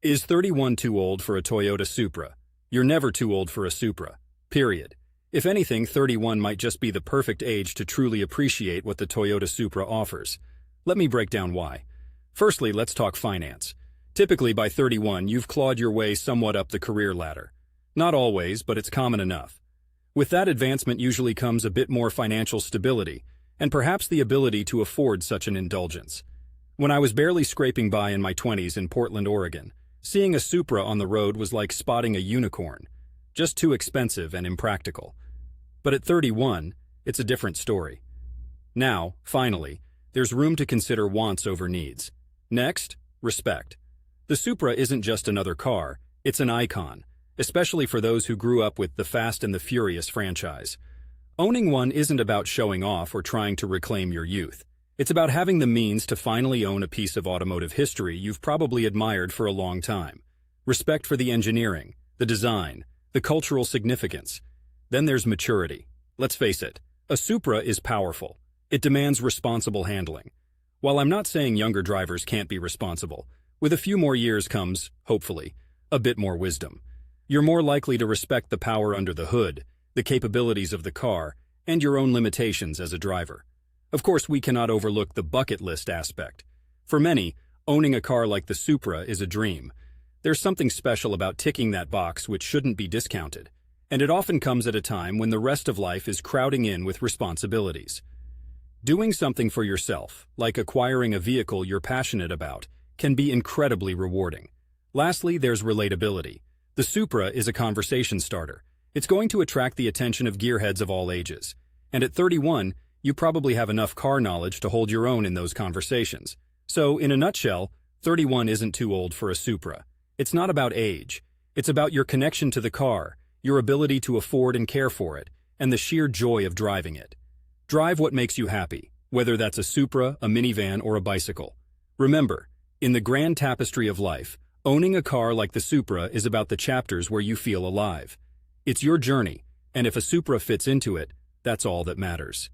Is 31 too old for a Toyota Supra? You're never too old for a Supra. Period. If anything, 31 might just be the perfect age to truly appreciate what the Toyota Supra offers. Let me break down why. Firstly, let's talk finance. Typically, by 31, you've clawed your way somewhat up the career ladder. Not always, but it's common enough. With that advancement usually comes a bit more financial stability, and perhaps the ability to afford such an indulgence. When I was barely scraping by in my 20s in Portland, Oregon, seeing a Supra on the road was like spotting a unicorn. Just too expensive and impractical. But at 31, it's a different story. Now, finally, there's room to consider wants over needs. Next, respect. The Supra isn't just another car, it's an icon, especially for those who grew up with the Fast and the Furious franchise. Owning one isn't about showing off or trying to reclaim your youth. It's about having the means to finally own a piece of automotive history you've probably admired for a long time. Respect for the engineering, the design, the cultural significance. Then there's maturity. Let's face it, a Supra is powerful. It demands responsible handling. While I'm not saying younger drivers can't be responsible, with a few more years comes, hopefully, a bit more wisdom. You're more likely to respect the power under the hood, the capabilities of the car, and your own limitations as a driver. Of course, we cannot overlook the bucket list aspect. For many, owning a car like the Supra is a dream. There's something special about ticking that box which shouldn't be discounted, and it often comes at a time when the rest of life is crowding in with responsibilities. Doing something for yourself, like acquiring a vehicle you're passionate about, can be incredibly rewarding. Lastly, there's relatability. The Supra is a conversation starter. It's going to attract the attention of gearheads of all ages. And at 31, you probably have enough car knowledge to hold your own in those conversations. So, in a nutshell, 31 isn't too old for a Supra. It's not about age. It's about your connection to the car, your ability to afford and care for it, and the sheer joy of driving it. Drive what makes you happy, whether that's a Supra, a minivan, or a bicycle. Remember, in the grand tapestry of life, owning a car like the Supra is about the chapters where you feel alive. It's your journey, and if a Supra fits into it, that's all that matters.